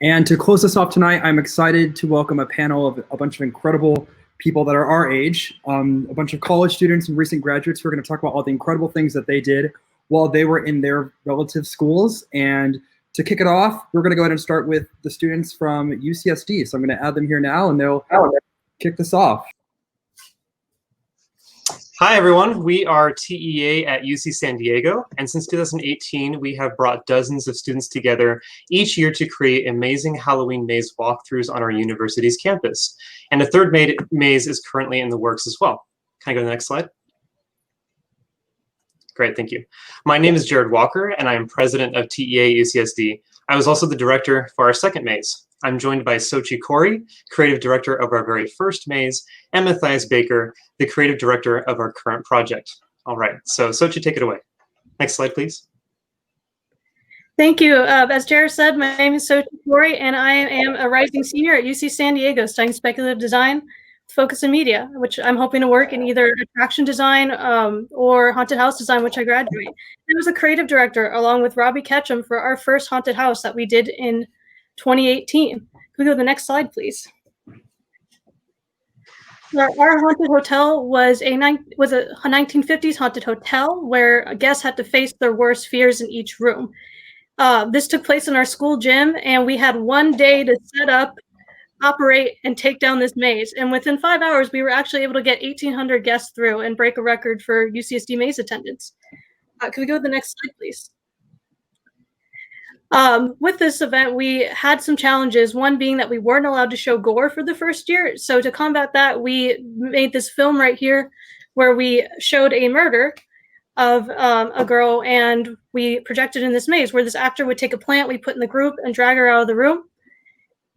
And to close us off tonight, I'm excited to welcome a panel of a bunch of incredible people that are our age, a bunch of college students and recent graduates who are going to talk about all the incredible things that they did while they were in their relative schools. And to kick it off, we're going to go ahead and start with the students from UCSD. So I'm going to add them here now, and they'll kick this off. Hi, everyone. We are TEA at UC San Diego, and since 2018, we have brought dozens of students together each year to create amazing Halloween maze walkthroughs on our university's campus. And a third maze is currently in the works as well. Can I go to the next slide? Great, thank you. My name is Jared Walker, and I am president of TEA UCSD. I was also the director for our second maze. I'm joined by Khoury, creative director of our very first maze, and Matthias, the creative director of our current project. All right, so Xochi, take it away. Next slide, please. Thank you. As Jared said, my name is Khoury, and I am a rising senior at UC San Diego studying speculative design, focus in media, which I'm hoping to work in either attraction design or haunted house design, which I graduate. I was a creative director along with Robbie Ketchum for our first haunted house that we did in 2018. Can we go to the next slide, please? Our haunted hotel was a 1950s haunted hotel where guests had to face their worst fears in each room. This took place in our school gym, and we had one day to set up, operate, and take down this maze. And within 5 hours, we were actually able to get 1,800 guests through and break a record for UCSD maze attendance. Can we go to the next slide, please? With this event, we had some challenges, one being that we weren't allowed to show gore for the first year. So to combat that, we made this film right here where we showed a murder of a girl, and we projected in this maze where this actor would take a plant we put in the group and drag her out of the room.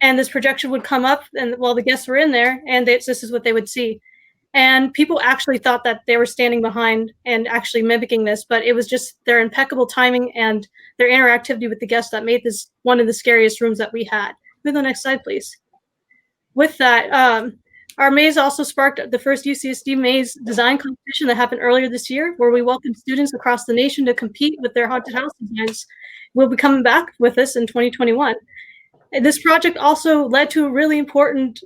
And this projection would come up and while the guests were in there, and this is what they would see. And people actually thought that they were standing behind and actually mimicking this, but it was just their impeccable timing and their interactivity with the guests that made this one of the scariest rooms that we had. Go to the next slide, please. With that, our maze also sparked the first UCSD maze design competition that happened earlier this year, where we welcomed students across the nation to compete with their haunted house designs. We'll be coming back with this in 2021. And this project also led to a really important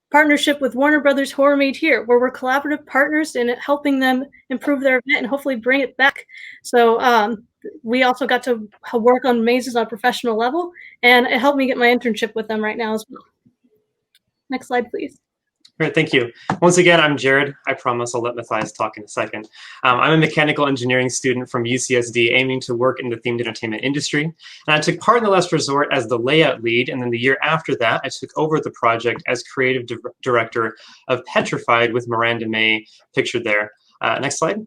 partnership with Warner Brothers Horror Made Here, where we're collaborative partners in helping them improve their event and hopefully bring it back. So we also got to work on mazes on a professional level, and it helped me get my internship with them right now as well. Next slide, please. Great, thank you. Once again, I'm Jared. I promise I'll let Matthias talk in a second. I'm a mechanical engineering student from UCSD aiming to work in the themed entertainment industry. And I took part in the last resort as the layout lead, and then the year after that, I took over the project as creative director of Petrified with Miranda May pictured there. Next slide.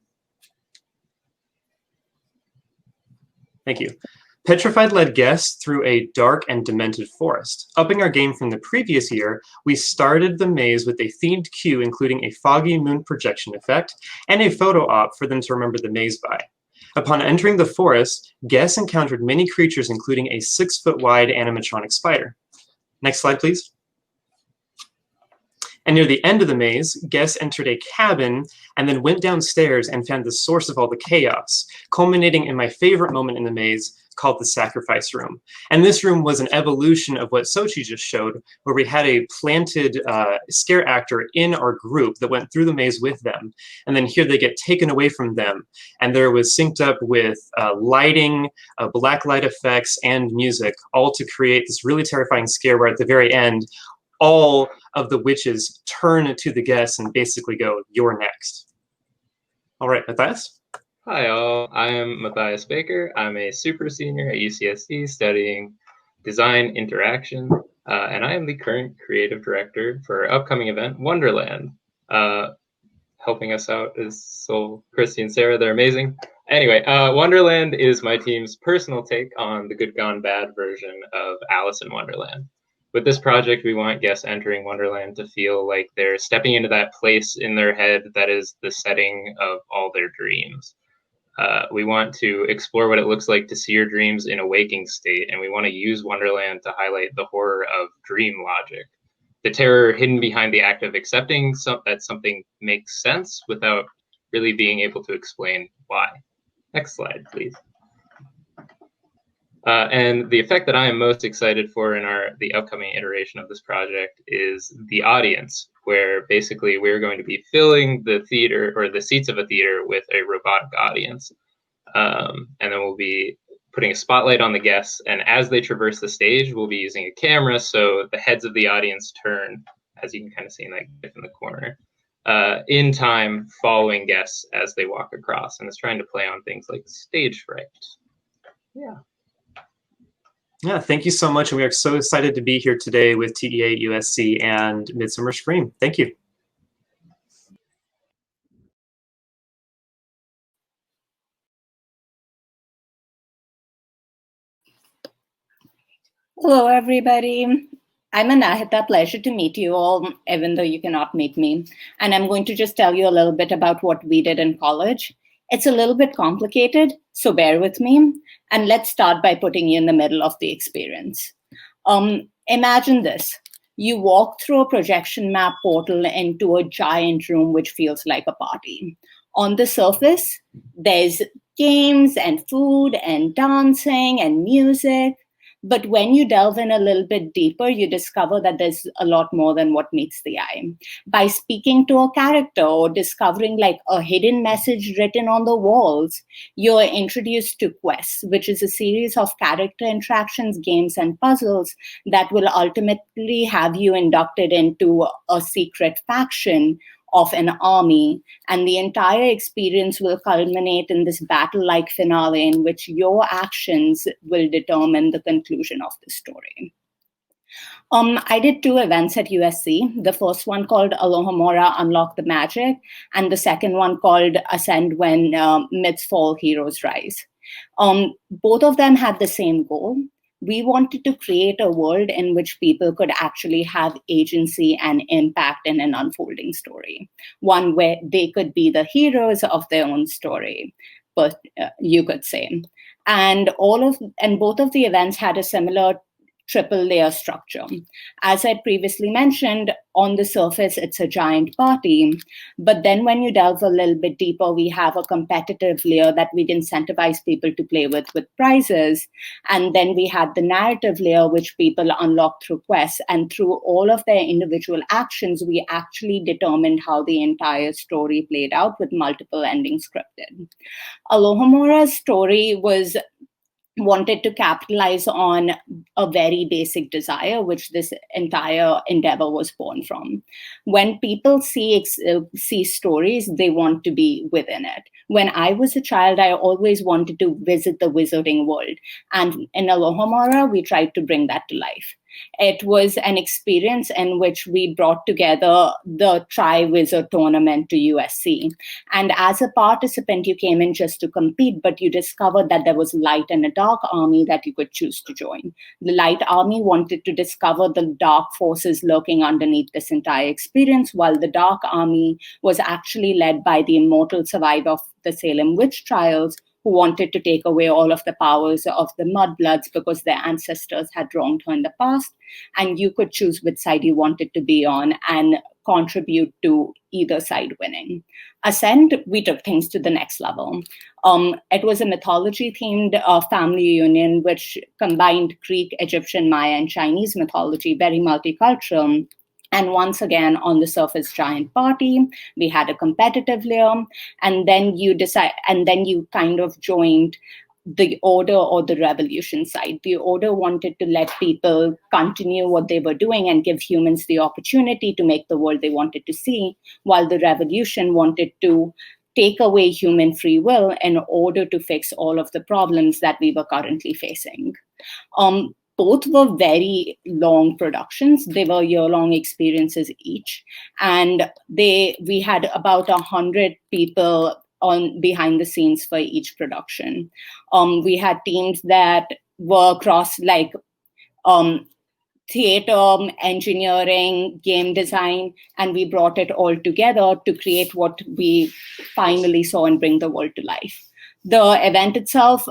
Thank you. Petrified led guests through a dark and demented forest. Upping our game from the previous year, we started the maze with a themed cue including a foggy moon projection effect and a photo op for them to remember the maze by. Upon entering the forest, guests encountered many creatures including a 6-foot-wide animatronic spider. Next slide, please. And near the end of the maze, guests entered a cabin and then went downstairs and found the source of all the chaos, culminating in my favorite moment in the maze, called the sacrifice room. And this room was an evolution of what Xochi just showed, where we had a planted scare actor in our group that went through the maze with them. And then here they get taken away from them. And there was synced up with lighting, black light effects, and music, all to create this really terrifying scare where at the very end, all of the witches turn to the guests and basically go, "You're next." All right, Matthias? Hi all, I am Matthias Baker. I'm a super senior at UCSD studying design interaction, and I am the current creative director for our upcoming event, Wonderland. Helping us out is Sol, Christy, and Sarah. They're amazing. Anyway, Wonderland is my team's personal take on the good gone bad version of Alice in Wonderland. With this project, we want guests entering Wonderland to feel like they're stepping into that place in their head that is the setting of all their dreams. We want to explore what it looks like to see your dreams in a waking state, and we want to use Wonderland to highlight the horror of dream logic, the terror hidden behind the act of accepting that something makes sense without really being able to explain why. Next slide, please. And the effect that I am most excited for in the upcoming iteration of this project is the audience, where basically we're going to be filling the theater or the seats of a theater with a robotic audience. And then we'll be putting a spotlight on the guests, and as they traverse the stage, we'll be using a camera so the heads of the audience turn, as you can kind of see in that GIF in the corner, in time following guests as they walk across. And it's trying to play on things like stage fright. Yeah. Yeah, thank you so much. And we are so excited to be here today with TEA, USC, and Midsummer Scream. Thank you. Hello, everybody. I'm Anahita. Pleasure to meet you all, even though you cannot meet me. And I'm going to just tell you a little bit about what we did in college. It's a little bit complicated, so bear with me. And let's start by putting you in the middle of the experience. Imagine this. You walk through a projection map portal into a giant room, which feels like a party. On the surface, there's games and food and dancing and music. But when you delve in a little bit deeper, you discover that there's a lot more than what meets the eye. By speaking to a character or discovering like a hidden message written on the walls, you're introduced to quests, which is a series of character interactions, games, and puzzles that will ultimately have you inducted into a secret faction of an army, and the entire experience will culminate in this battle-like finale in which your actions will determine the conclusion of the story. I did 2 events at USC. The first one called Alohomora, Unlock the Magic, and the second one called Ascend, When Myths Fall, Heroes Rise. Both of them had the same goal. We wanted to create a world in which people could actually have agency and impact in an unfolding story, one where they could be the heroes of their own story, but you could say. And both of the events had a similar triple layer structure. As I previously mentioned, on the surface, it's a giant party. But then when you delve a little bit deeper, we have a competitive layer that we'd incentivize people to play with prizes. And then we had the narrative layer, which people unlock through quests. And through all of their individual actions, we actually determined how the entire story played out with multiple endings scripted. Alohomora's story wanted to capitalize on a very basic desire, which this entire endeavor was born from. When people see stories, they want to be within it. When I was a child, I always wanted to visit the wizarding world. And in Alohomora, we tried to bring that to life. It was an experience in which we brought together the Tri-Wizard tournament to USC. And as a participant, you came in just to compete, but you discovered that there was light and a dark army that you could choose to join. The light army wanted to discover the dark forces lurking underneath this entire experience, while the dark army was actually led by the immortal survivor of the Salem witch trials, who wanted to take away all of the powers of the Mudbloods because their ancestors had wronged her in the past. And you could choose which side you wanted to be on and contribute to either side winning. Ascend, we took things to the next level. It was a mythology-themed family reunion which combined Greek, Egyptian, Maya, and Chinese mythology, very multicultural. And once again, on the surface, giant party. We had a competitive layer, and then you kind of joined the Order or the Revolution side. The Order wanted to let people continue what they were doing and give humans the opportunity to make the world they wanted to see, while the Revolution wanted to take away human free will in order to fix all of the problems that we were currently facing. Both were very long productions. They were year-long experiences each. And we had about 100 people behind the scenes for each production. We had teams that were across theater, engineering, game design, and we brought it all together to create what we finally saw and bring the world to life. The event itself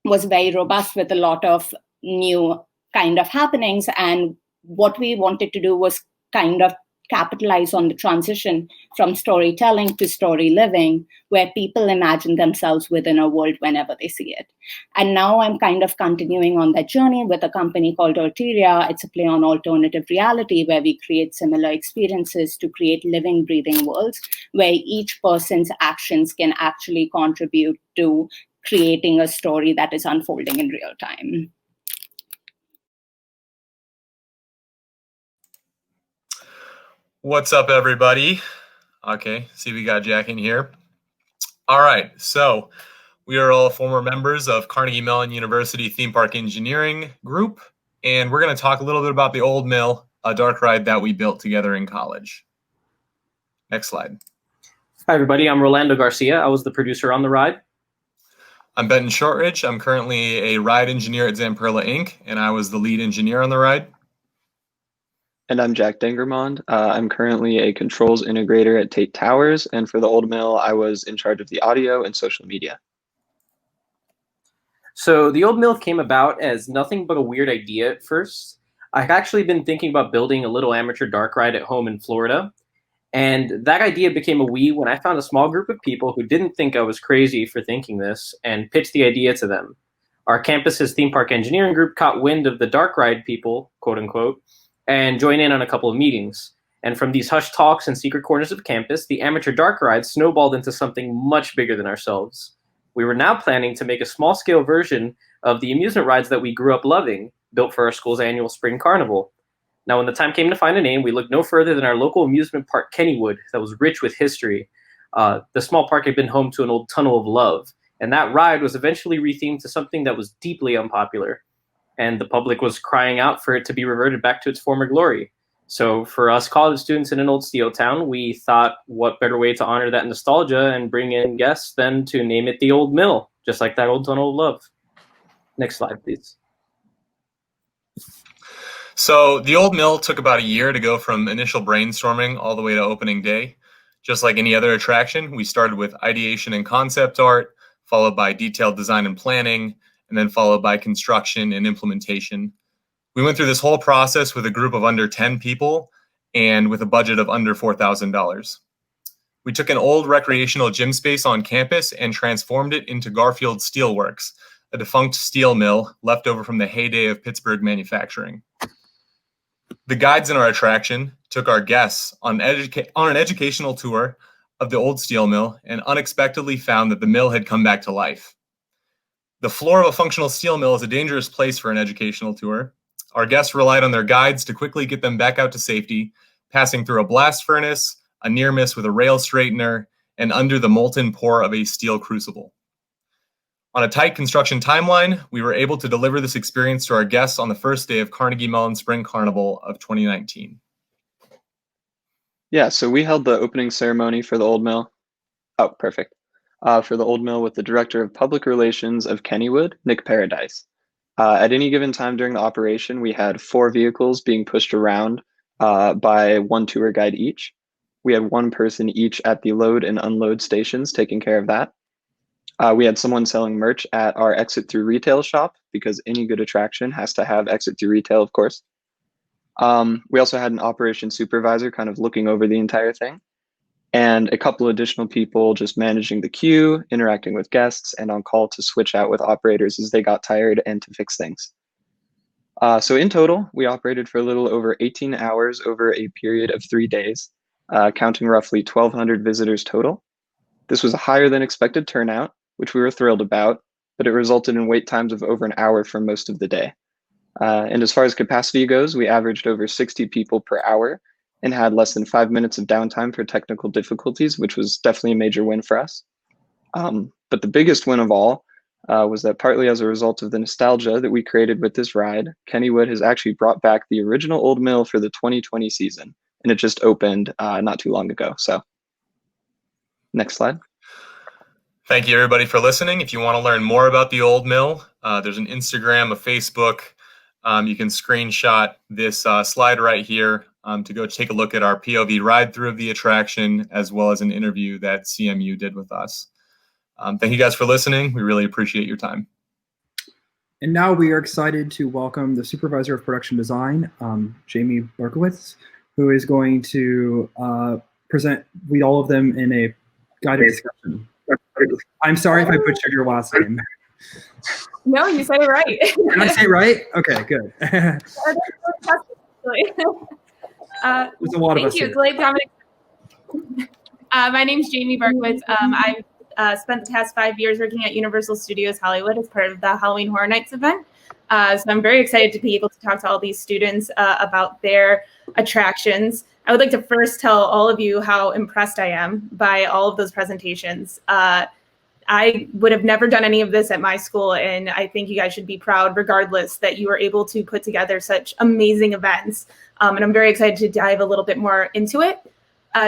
was very robust with a lot of new kind of happenings, and what we wanted to do was kind of capitalize on the transition from storytelling to story living, where people imagine themselves within a world whenever they see it. And now I'm kind of continuing on that journey with a company called Ulteria. It's a play on alternative reality, where we create similar experiences to create living, breathing worlds, where each person's actions can actually contribute to creating a story that is unfolding in real time. What's up, everybody? Okay, see we got Jack in here. All right, so we are all former members of Carnegie Mellon University Theme Park Engineering Group, and we're going to talk a little bit about the Old Mill, a dark ride that we built together in college. Next slide. Hi, everybody. I'm Rolando Garcia. I was the producer on the ride. I'm Benton Shortridge. I'm currently a ride engineer at Zamperla Inc., and I was the lead engineer on the ride. And I'm Jack Dengermond. I'm currently a controls integrator at Tate Towers, and for the Old Mill, I was in charge of the audio and social media. So the Old Mill came about as nothing but a weird idea at first. I've actually been thinking about building a little amateur dark ride at home in Florida, and that idea became a we when I found a small group of people who didn't think I was crazy for thinking this and pitched the idea to them. Our campus's theme park engineering group caught wind of the dark ride people, quote unquote, and join in on a couple of meetings. And from these hushed talks and secret corners of campus, the amateur dark ride snowballed into something much bigger than ourselves. We were now planning to make a small-scale version of the amusement rides that we grew up loving, built for our school's annual spring carnival. Now, when the time came to find a name, we looked no further than our local amusement park, Kennywood, that was rich with history. The small park had been home to an old tunnel of love, and that ride was eventually rethemed to something that was deeply unpopular. And the public was crying out for it to be reverted back to its former glory. So for us college students in an old steel town, we thought what better way to honor that nostalgia and bring in guests than to name it the Old Mill, just like that old tunnel of love. Next slide, please. So the Old Mill took about a year to go from initial brainstorming all the way to opening day. Just like any other attraction, we started with ideation and concept art, followed by detailed design and planning, and then followed by construction and implementation. We went through this whole process with a group of under 10 people and with a budget of under $4,000. We took an old recreational gym space on campus and transformed it into Garfield Steelworks, a defunct steel mill left over from the heyday of Pittsburgh manufacturing. The guides in our attraction took our guests on an educational tour of the old steel mill and unexpectedly found that the mill had come back to life. The floor of a functional steel mill is a dangerous place for an educational tour. Our guests relied on their guides to quickly get them back out to safety, passing through a blast furnace, a near miss with a rail straightener, and under the molten pour of a steel crucible. On a tight construction timeline, we were able to deliver this experience to our guests on the first day of Carnegie Mellon Spring Carnival of 2019. Yeah, so we held the opening ceremony for the Old Mill. Oh, perfect. For the Old Mill with the Director of Public Relations of Kennywood, Nick Paradise. At any given time during the operation, we had 4 vehicles being pushed around by 1 tour guide each. We had 1 person each at the load and unload stations taking care of that. We had someone selling merch at our exit through retail shop, because any good attraction has to have exit through retail, of course. We also had an operations supervisor kind of looking over the entire thing, and a couple additional people just managing the queue, interacting with guests, and on call to switch out with operators as they got tired and to fix things. So in total, we operated for a little over 18 hours over a period of 3 days, counting roughly 1,200 visitors total. This was a higher than expected turnout, which we were thrilled about, but it resulted in wait times of over an hour for most of the day. And as far as capacity goes, we averaged over 60 people per hour and had less than 5 minutes of downtime for technical difficulties, which was definitely a major win for us. But the biggest win of all was that partly as a result of the nostalgia that we created with this ride, Kennywood has actually brought back the original Old Mill for the 2020 season, and it just opened not too long ago. So next slide. Thank you, everybody, for listening. If you want to learn more about the Old Mill, there's an Instagram, a Facebook. You can screenshot this slide right here to go take a look at our POV ride-through of the attraction, as well as an interview that CMU did with us. Thank you guys for listening. We really appreciate your time. And now we are excited to welcome the Supervisor of Production Design, Jamie Bartkowicz, who is going to lead all of them in a guided discussion. I'm sorry if I butchered your last name. No, you said it right. Did I say it right? Okay, good. There's a lot of us Thank you. here. It's Dominic. My name's Jamie Bartkowicz. I've spent the past 5 years working at Universal Studios Hollywood as part of the Halloween Horror Nights event. So I'm very excited to be able to talk to all these students about their attractions. I would like to first tell all of you how impressed I am by all of those presentations. I would have never done any of this at my school, and I think you guys should be proud regardless that you were able to put together such amazing events. And I'm very excited to dive a little bit more into it.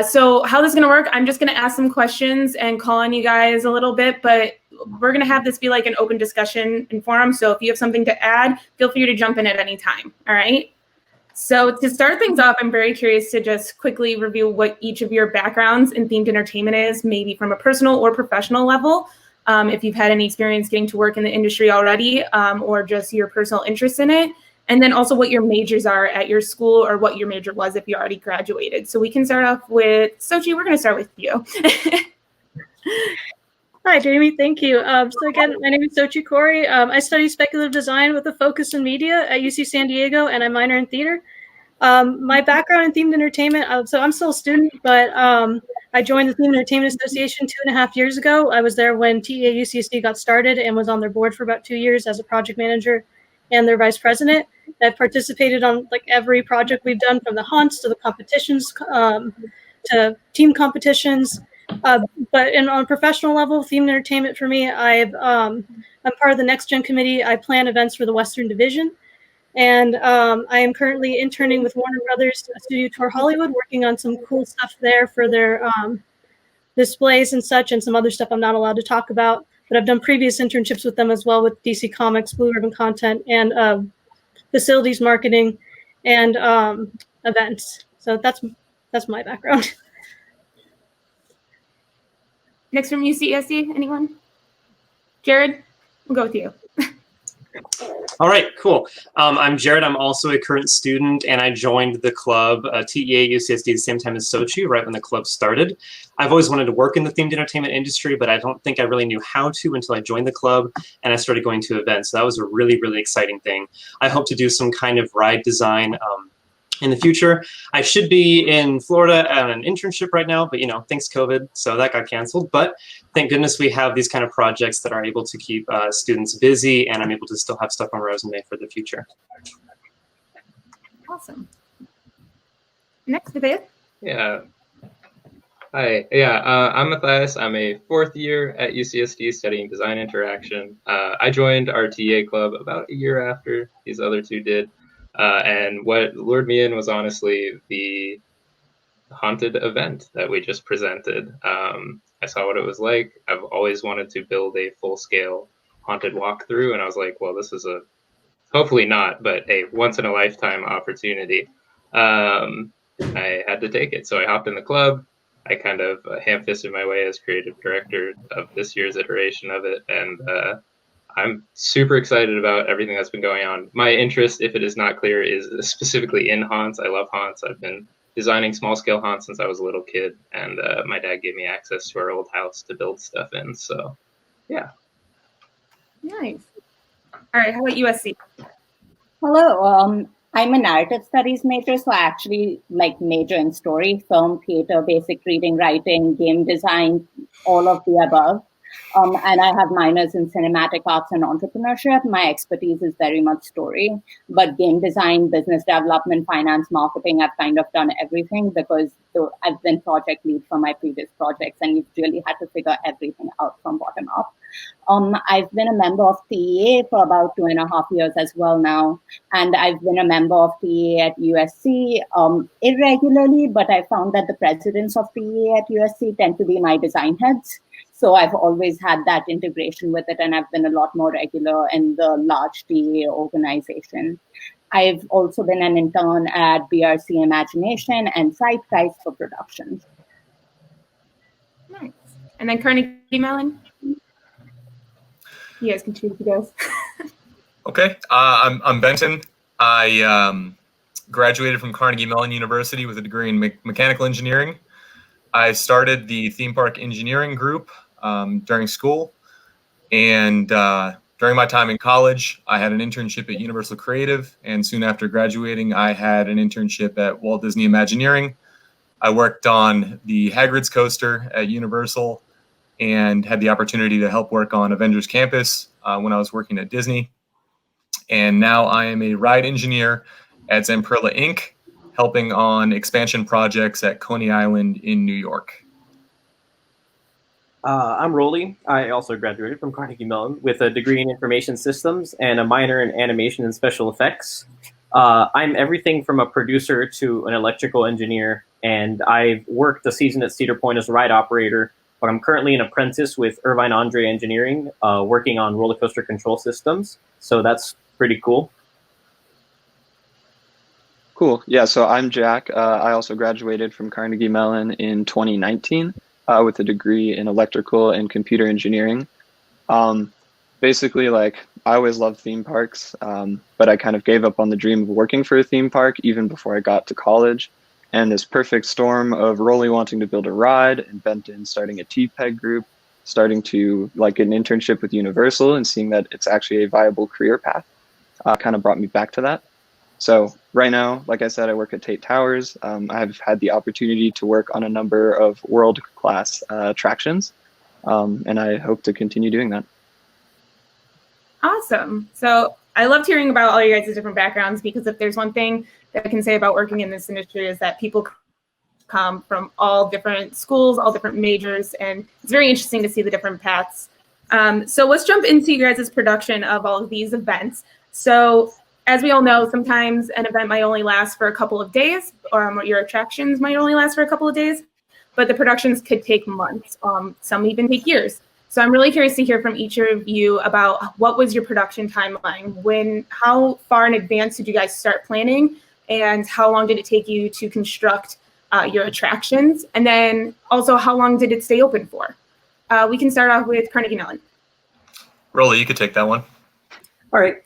So how this is gonna work, I'm just gonna ask some questions and call on you guys a little bit, but we're gonna have this be like an open discussion and forum. So if you have something to add, feel free to jump in at any time, all right? So to start things off, I'm very curious to just quickly review what each of your backgrounds in themed entertainment is, maybe from a personal or professional level. If you've had any experience getting to work in the industry already, or just your personal interest in it. And then also what your majors are at your school, or what your major was if you already graduated. So we can start off with Xochi. We're going to start with you. Hi, Jamie. Thank you. So again, my name is Khoury. I study speculative design with a focus in media at UC San Diego, and I minor in theater. My background in themed entertainment, so I'm still a student, but I joined the Themed Entertainment Association 2.5 years ago. I was there when TEA UCSD got started and was on their board for about 2 years as a project manager and their vice president. I've participated on like every project we've done, from the haunts to the competitions to team competitions. But on a professional level, themed entertainment for me, I'm part of the Next Gen committee. I plan events for the Western Division. And I am currently interning with Warner Brothers Studio Tour Hollywood, working on some cool stuff there for their displays and such, and some other stuff I'm not allowed to talk about. But I've done previous internships with them as well, with DC Comics, Blue Ribbon Content, and facilities marketing and events. So that's my background. Next from UCSD, anyone? Jared, we'll go with you. All right, cool. I'm Jared. I'm also a current student, and I joined the club, TEA UCSD, the same time as Xochi, right when the club started. I've always wanted to work in the themed entertainment industry, but I don't think I really knew how to until I joined the club and I started going to events. So that was a really, really exciting thing. I hope to do some kind of ride design in the future. I should be in Florida at an internship right now, but thanks COVID, so that got canceled. But thank goodness we have these kind of projects that are able to keep students busy, and I'm able to still have stuff on my resume for the future. Awesome. Next, Matthias. Yeah. Hi. Yeah, I'm Matthias. I'm a 4th year at UCSD studying design interaction. I joined our TA club about a year after these other two did. And what lured me in was honestly the haunted event that we just presented. I saw what it was like. I've always wanted to build a full-scale haunted walkthrough, and I was like, well, this is hopefully not, but a once-in-a-lifetime opportunity. I had to take it, so I hopped in the club. I kind of ham-fisted my way as creative director of this year's iteration of it, and I'm super excited about everything that's been going on. My interest, if it is not clear, is specifically in haunts. I love haunts. I've been designing small-scale haunts since I was a little kid, and my dad gave me access to our old house to build stuff in. So, yeah. Nice. All right, how about USC? Hello. I'm a narrative studies major, so I actually major in story, film, theater, basic reading, writing, game design, all of the above. And I have minors in cinematic arts and entrepreneurship. My expertise is very much story, but game design, business development, finance, marketing, I've kind of done everything because I've been project lead for my previous projects, and you've really had to figure everything out from bottom up. I've been a member of TEA for about 2.5 years as well now, and I've been a member of TEA at USC irregularly, but I found that the presidents of TEA at USC tend to be my design heads. So I've always had that integration with it, and I've been a lot more regular in the large TEA organization. I've also been an intern at BRC Imagination and Zeitgeist for productions. Nice. And then Carnegie Mellon. You guys can choose, you guys. Okay, I'm Benton. I graduated from Carnegie Mellon University with a degree in mechanical engineering. I started the theme park engineering group during school, and during my time in college, I had an internship at Universal Creative, and soon after graduating, I had an internship at Walt Disney Imagineering. I worked on the Hagrid's coaster at Universal and had the opportunity to help work on Avengers Campus when I was working at Disney. And now I am a ride engineer at Zamperla Inc., helping on expansion projects at Coney Island in New York. I'm Rolly. I also graduated from Carnegie Mellon with a degree in information systems and a minor in animation and special effects. I'm everything from a producer to an electrical engineer, and I've worked a season at Cedar Point as a ride operator, but I'm currently an apprentice with Irvine Andre Engineering, working on roller coaster control systems. So that's pretty cool. Cool. Yeah, so I'm Jack. I also graduated from Carnegie Mellon in 2019. With a degree in electrical and computer engineering. Basically, like, I always loved theme parks, but I kind of gave up on the dream of working for a theme park even before I got to college. And this perfect storm of Rolly wanting to build a ride and Benton starting a TPEG group, starting to like get an internship with Universal and seeing that it's actually a viable career path kind of brought me back to that. So right now, like I said, I work at Tate Towers. I've had the opportunity to work on a number of world-class attractions, and I hope to continue doing that. Awesome. So I loved hearing about all you guys' different backgrounds, because if there's one thing that I can say about working in this industry is that people come from all different schools, all different majors, and it's very interesting to see the different paths. So let's jump into you guys' production of all of these events. So as we all know, sometimes an event might only last for a couple of days, or your attractions might only last for a couple of days, but the productions could take months. Some even take years. So I'm really curious to hear from each of you about what was your production timeline? How far in advance did you guys start planning? And how long did it take you to construct your attractions? And then also, how long did it stay open for? We can start off with Carnegie Mellon. Rolly, you could take that one. All right.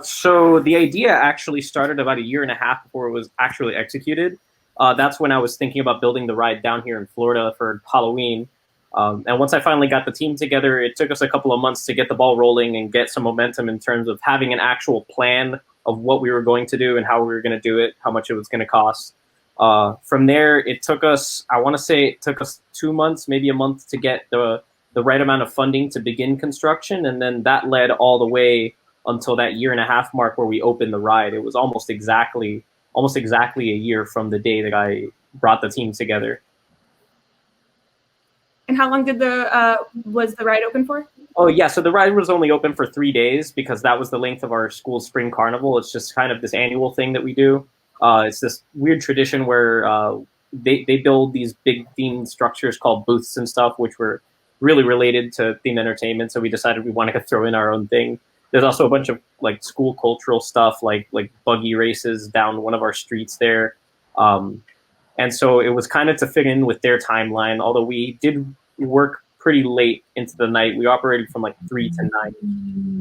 So the idea actually started about a year and a half before it was actually executed. That's when I was thinking about building the ride down here in Florida for Halloween. And once I finally got the team together, it took us a couple of months to get the ball rolling and get some momentum in terms of having an actual plan of what we were going to do and how we were going to do it, how much it was going to cost. From there, it took us, I want to say it took us 2 months, maybe a month to get the right amount of funding to begin construction. And then that led all the way until that year and a half mark where we opened the ride. It was almost exactly a year from the day that I brought the team together. And how long did was the ride open for? Oh yeah, so the ride was only open for 3 days because that was the length of our school's spring carnival. It's just kind of this annual thing that we do. It's this weird tradition where they build these big themed structures called booths and stuff, which were really related to themed entertainment. So we decided we wanted to throw in our own thing. There's also a bunch of like school cultural stuff, like buggy races down one of our streets there. And so it was kind of to fit in with their timeline, although we did work pretty late into the night. We operated from like 3 to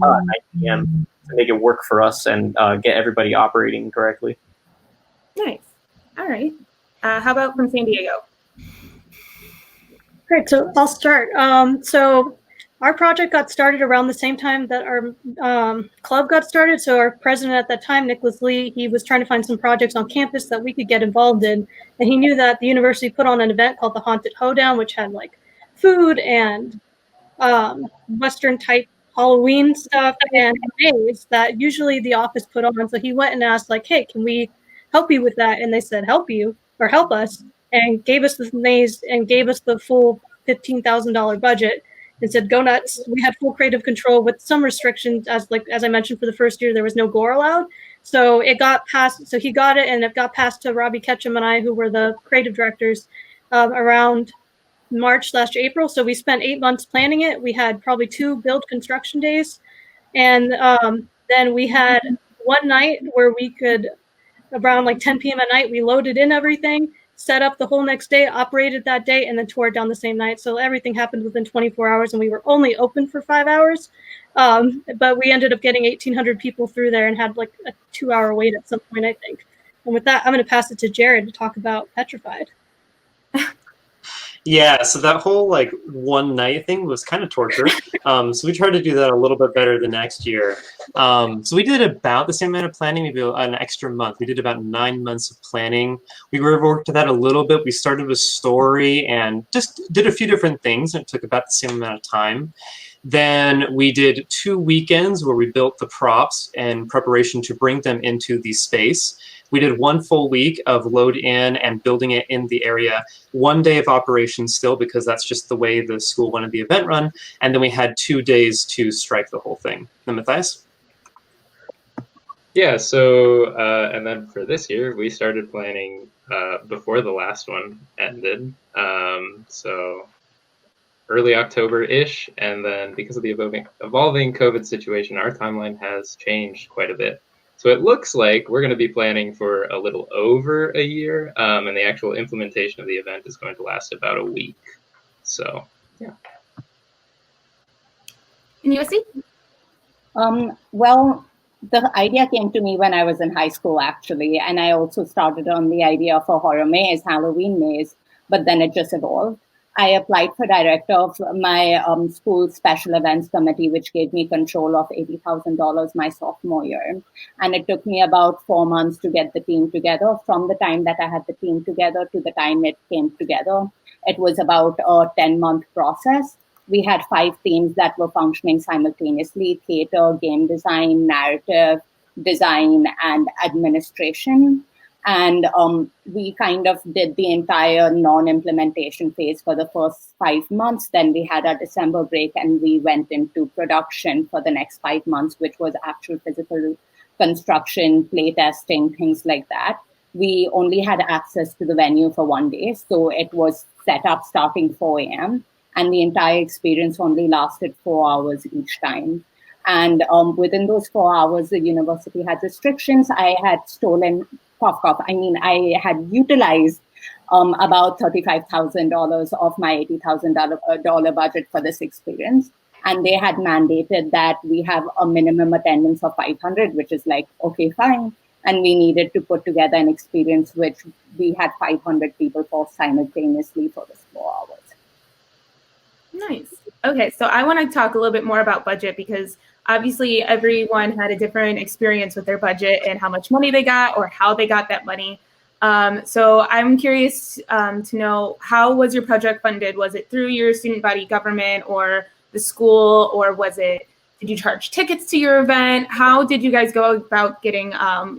9 p.m. to make it work for us and get everybody operating correctly. Nice. All right. How about from San Diego? Great. So I'll start. So our project got started around the same time that our club got started. So our president at that time, Nicholas Lee, he was trying to find some projects on campus that we could get involved in. And he knew that the university put on an event called the Haunted Hoedown, which had like food and Western type Halloween stuff and maze that usually the office put on. So he went and asked like, hey, can we help you with that? And they said, help you or help us, and gave us the maze and gave us the full $15,000 budget. And said, go nuts. We had full creative control with some restrictions. As I mentioned, for the first year, there was no gore allowed. So it got passed. So he got it, and it got passed to Robbie Ketchum and I, who were the creative directors, around March/April. So we spent 8 months planning it. We had probably 2 build construction days. And then we had one night where we could, around like 10 p.m. at night, we loaded in everything, set up the whole next day, operated that day, and then tore it down the same night. So everything happened within 24 hours, and we were only open for 5 hours. But we ended up getting 1,800 people through there and had like a 2-hour wait at some point, I think. And with that, I'm going to pass it to Jared to talk about Petrified. Yeah, so that whole like one night thing was kind of torture. So we tried to do that a little bit better the next year. So we did about the same amount of planning, maybe an extra month. We did about 9 months of planning. We worked to that a little bit. We started with story and just did a few different things, and it took about the same amount of time. Then we did 2 weekends where we built the props in preparation to bring them into the space. We did 1 full week of load in and building it in the area. 1 day of operation still, because that's just the way the school wanted the event run. And then we had 2 days to strike the whole thing. And Matthias? Yeah, so, and then for this year, we started planning before the last one ended. So early October-ish, and then because of the evolving COVID situation, our timeline has changed quite a bit. So it looks like we're going to be planning for a little over a year, and the actual implementation of the event is going to last about a week. So, yeah. And USC? Well, the idea came to me when I was in high school, actually, and I also started on the idea of a horror maze, Halloween maze, but then it just evolved. I applied for director of my school special events committee, which gave me control of $80,000 my sophomore year. And it took me about 4 months to get the team together. From the time that I had the team together to the time it came together, it was about a 10-month process. We had 5 teams that were functioning simultaneously: theater, game design, narrative design, and administration. And we kind of did the entire non-implementation phase for the first 5 months. Then we had our December break and we went into production for the next 5 months, which was actual physical construction, play testing, things like that. We only had access to the venue for 1 day. So it was set up starting 4 a.m. and the entire experience only lasted 4 hours each time. And within those 4 hours, the university had restrictions. I had stolen, I had utilized about $35,000 of my $80,000 budget for this experience. And they had mandated that we have a minimum attendance of 500, which is like, okay, fine. And we needed to put together an experience which we had 500 people for simultaneously for this 4 hours. Nice. Okay, so I want to talk a little bit more about budget, because obviously everyone had a different experience with their budget and how much money they got or how they got that money. So I'm curious to know, how was your project funded? Was it through your student body government or the school, or did you charge tickets to your event? How did you guys go about getting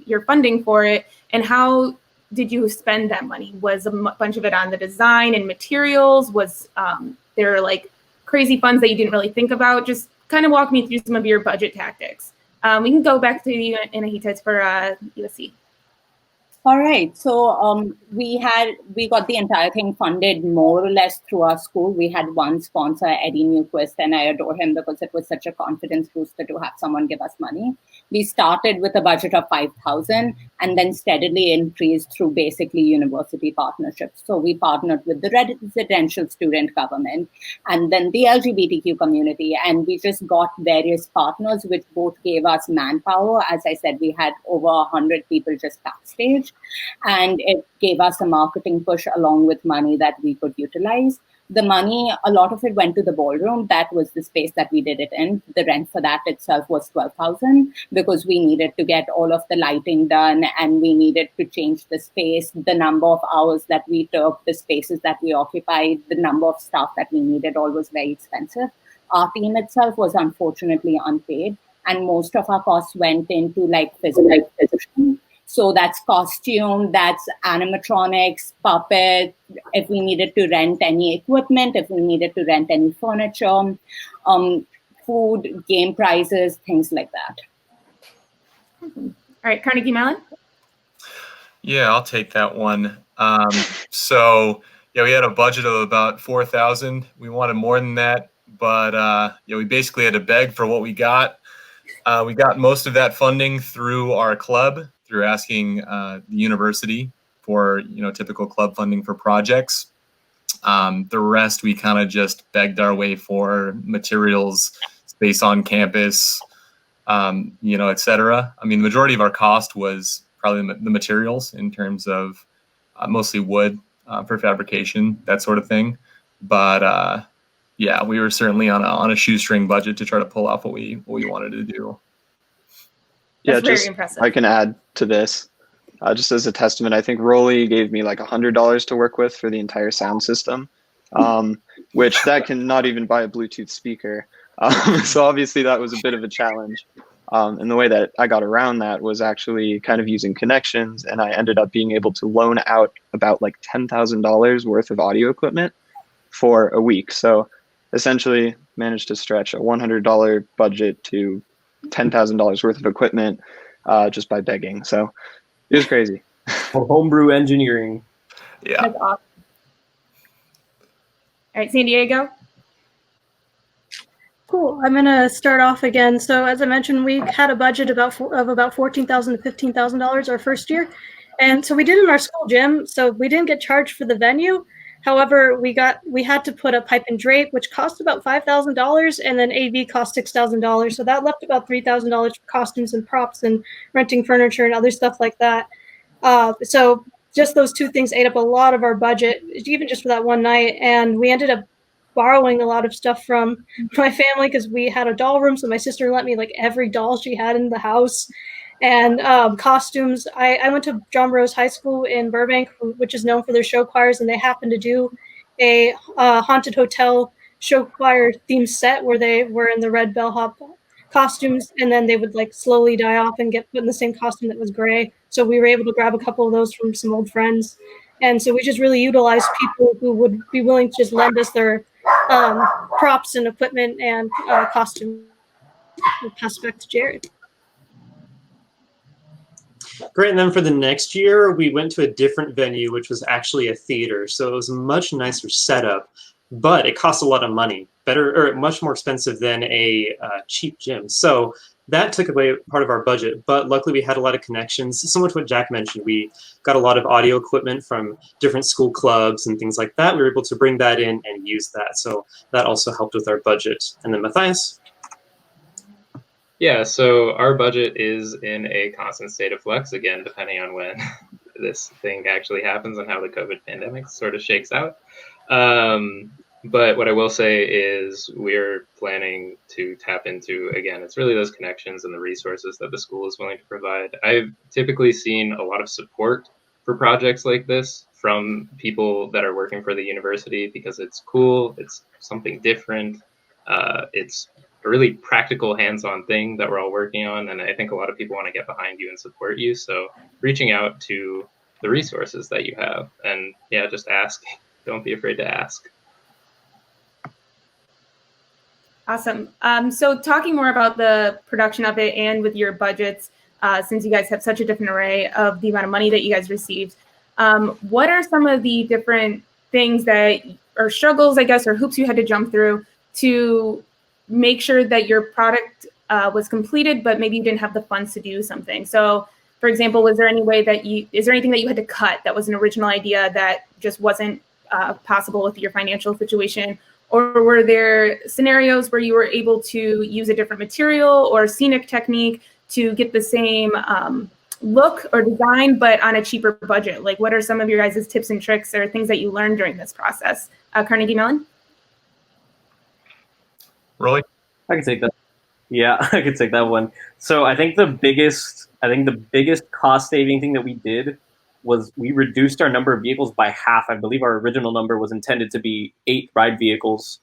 your funding for it? And how did you spend that money? Was a bunch of it on the design and materials? Was there like crazy funds that you didn't really think about? Just kind of walk me through some of your budget tactics. We can go back to you, Anahita, for USC. All right. So we got the entire thing funded more or less through our school. We had one sponsor, Eddie Newquist, and I adore him because it was such a confidence booster to have someone give us money. We started with a budget of $5,000 and then steadily increased through basically university partnerships. So we partnered with the residential student government and then the LGBTQ community. And we just got various partners, which both gave us manpower. As I said, we had over 100 people just backstage. And it gave us a marketing push along with money that we could utilize. The money, a lot of it went to the ballroom. That was the space that we did it in. The rent for that itself was $12,000 because we needed to get all of the lighting done and we needed to change the space, the number of hours that we took, the spaces that we occupied, the number of staff that we needed, all was very expensive. Our team itself was unfortunately unpaid, and most of our costs went into like physical position. So that's costume, that's animatronics, puppet, if we needed to rent any equipment, if we needed to rent any furniture, food, game prizes, things like that. All right, Carnegie Mellon? Yeah, I'll take that one. So we had a budget of about $4,000. We wanted more than that, but we basically had to beg for what we got. We got most of that funding through our club, through asking the university for typical club funding for projects. The rest we kind of just begged our way for: materials, space on campus, et cetera. I mean, the majority of our cost was probably the materials in terms of mostly wood for fabrication, that sort of thing. But yeah, we were certainly on a shoestring budget to try to pull off what we wanted to do. That's Yeah, very just impressive. I can add to this, just as a testament. I think Rolly gave me like $100 to work with for the entire sound system, which that can not even buy a Bluetooth speaker. So obviously that was a bit of a challenge. And the way that I got around that was actually kind of using connections, and I ended up being able to loan out about like $10,000 worth of audio equipment for a week. So essentially managed to stretch a $100 budget to $10,000 worth of equipment just by begging. So it was crazy. For homebrew engineering. Yeah. That's awesome. All right, San Diego. Cool. I'm going to start off again. So as I mentioned, we had a budget of about $14,000 to $15,000 our first year. And so we did it in our school gym. So we didn't get charged for the venue. However, we had to put up pipe and drape, which cost about $5,000, and then AV cost $6,000. So that left about $3,000 for costumes and props and renting furniture and other stuff like that. So just those two things ate up a lot of our budget, even just for that one night. And we ended up borrowing a lot of stuff from my family because we had a doll room. So my sister lent me like every doll she had in the house. And costumes. I went to John Burroughs High School in Burbank, which is known for their show choirs, and they happened to do a haunted hotel show choir themed set where they were in the red bellhop costumes, and then they would like slowly die off and get put in the same costume that was gray. So we were able to grab a couple of those from some old friends, and so we just really utilized people who would be willing to just lend us their props and equipment and costume. We'll pass it back to Jared. Great, and then for the next year, we went to a different venue, which was actually a theater. So it was a much nicer setup, but it cost a lot of money, much more expensive than a cheap gym. So that took away part of our budget, but luckily we had a lot of connections. Similar to what Jack mentioned, we got a lot of audio equipment from different school clubs and things like that. We were able to bring that in and use that. So that also helped with our budget. And then Matthias? Yeah, so our budget is in a constant state of flux, again, depending on when this thing actually happens and how the COVID pandemic sort of shakes out. But what I will say is we're planning to tap into, again, it's really those connections and the resources that the school is willing to provide. I've typically seen a lot of support for projects like this from people that are working for the university because it's cool, it's something different, it's a really practical hands-on thing that we're all working on, and I think a lot of people want to get behind you and support you. So reaching out to the resources that you have, and yeah, just ask. Don't be afraid to ask. Awesome. So talking more about the production of it and with your budgets, since you guys have such a different array of the amount of money that you guys received, what are some of the different things that, or struggles, I guess, or hoops you had to jump through to make sure that your product was completed, but maybe you didn't have the funds to do something? So for example, is there anything that you had to cut that was an original idea that just wasn't possible with your financial situation? Or were there scenarios where you were able to use a different material or scenic technique to get the same look or design, but on a cheaper budget? Like, what are some of your guys' tips and tricks or things that you learned during this process? Carnegie Mellon? Rolly? I can take that. Yeah, I can take that one. So I think the biggest cost saving thing that we did was we reduced our number of vehicles by half. I believe our original number was intended to be 8 ride vehicles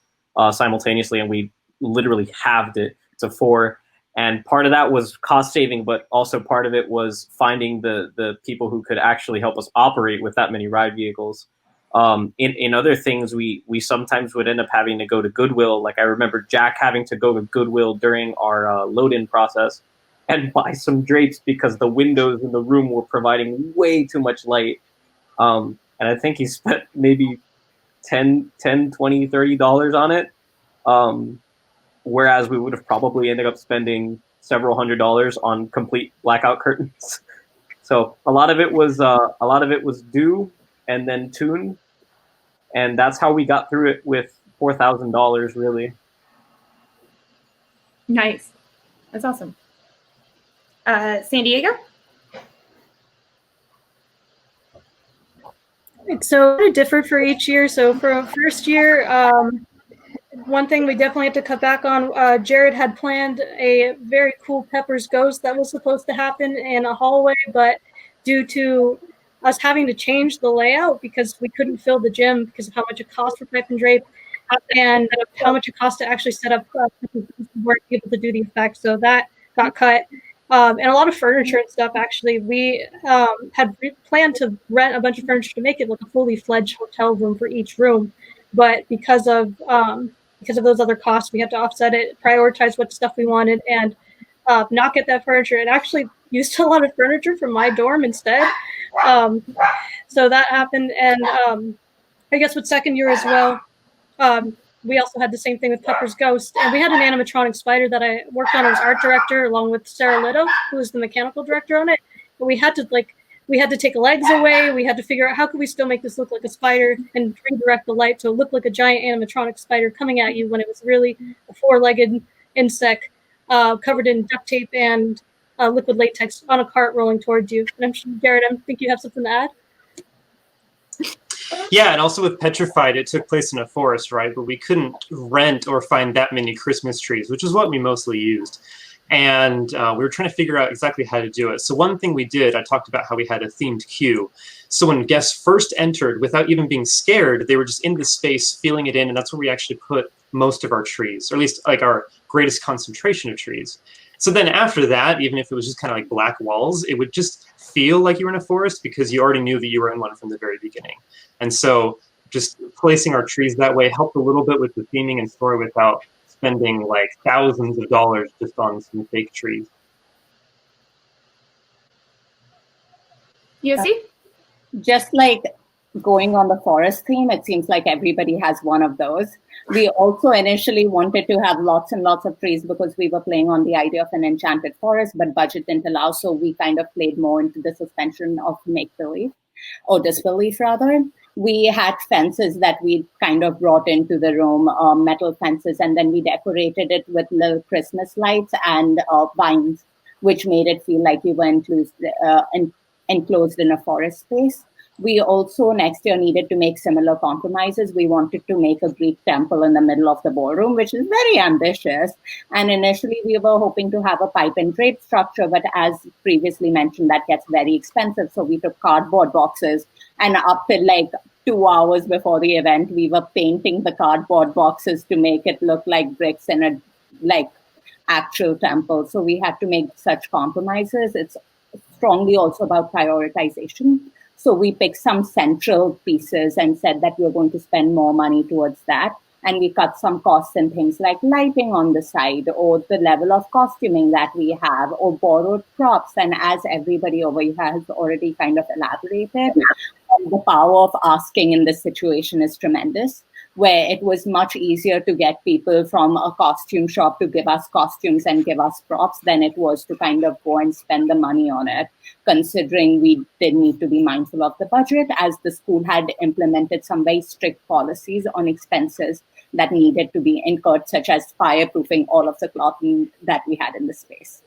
simultaneously, and we literally halved it to 4. And part of that was cost saving, but also part of it was finding the people who could actually help us operate with that many ride vehicles. In other things, we sometimes would end up having to go to Goodwill. Like I remember Jack having to go to Goodwill during our load-in process and buy some drapes because the windows in the room were providing way too much light. And I think he spent maybe $10, $20, $30 on it. Whereas we would have probably ended up spending several $100s on complete blackout curtains. So a lot of it was do and then tune. And that's how we got through it with $4,000 really. Nice. That's awesome. San Diego? So it differed for each year. So for first year, one thing we definitely had to cut back on, Jared had planned a very cool Peppers Ghost that was supposed to happen in a hallway, but due to us having to change the layout because we couldn't fill the gym because of how much it cost for pipe and drape and how much it cost to actually set up, we weren't able to do the effect. So that got cut. And a lot of furniture and stuff, actually. We had planned to rent a bunch of furniture to make it like a fully fledged hotel room for each room. But because of those other costs, we had to offset it, prioritize what stuff we wanted, and not get that furniture. And actually used a lot of furniture from my dorm instead. So that happened. And I guess with second year as well, we also had the same thing with Pepper's Ghost. And we had an animatronic spider that I worked on as art director along with Sarah Litto, who was the mechanical director on it. But we had to take legs away. We had to figure out how could we still make this look like a spider and redirect the light so it looked like a giant animatronic spider coming at you when it was really a four-legged insect covered in duct tape and liquid latex on a cart rolling towards you. And I'm sure, Jared, I think you have something to add. Yeah, and also with Petrified, it took place in a forest, right? But we couldn't rent or find that many Christmas trees, which is what we mostly used. And we were trying to figure out exactly how to do it. So one thing we did, I talked about how we had a themed queue. So when guests first entered, without even being scared, they were just in the space, feeling it in, and that's where we actually put most of our trees, or at least like our greatest concentration of trees. So then after that, even if it was just kind of like black walls, it would just feel like you were in a forest because you already knew that you were in one from the very beginning. And so just placing our trees that way helped a little bit with the theming and story without spending like thousands of dollars just on some fake trees. You see? Just like going on the forest theme, it seems like everybody has one of those. We also initially wanted to have lots and lots of trees because we were playing on the idea of an enchanted forest, but budget didn't allow, so we kind of played more into the suspension of make-believe, or disbelief rather. We had fences that we kind of brought into the room, metal fences, and then we decorated it with little Christmas lights and vines, which made it feel like you were enclosed in a forest space. We also next year needed to make similar compromises. We wanted to make a Greek temple in the middle of the ballroom, which is very ambitious. And initially we were hoping to have a pipe and drape structure, but as previously mentioned, that gets very expensive. So we took cardboard boxes, and up till like 2 hours before the event, we were painting the cardboard boxes to make it look like bricks in a like actual temple. So we had to make such compromises. It's strongly also about prioritization. So we picked some central pieces and said that we're going to spend more money towards that. And we cut some costs in things like lighting on the side, or the level of costuming that we have, or borrowed props. And as everybody over here has already kind of elaborated, the power of asking in this situation is tremendous, where it was much easier to get people from a costume shop to give us costumes and give us props than it was to kind of go and spend the money on it, considering we did need to be mindful of the budget, as the school had implemented some very strict policies on expenses that needed to be incurred, such as fireproofing all of the clothing that we had in the space.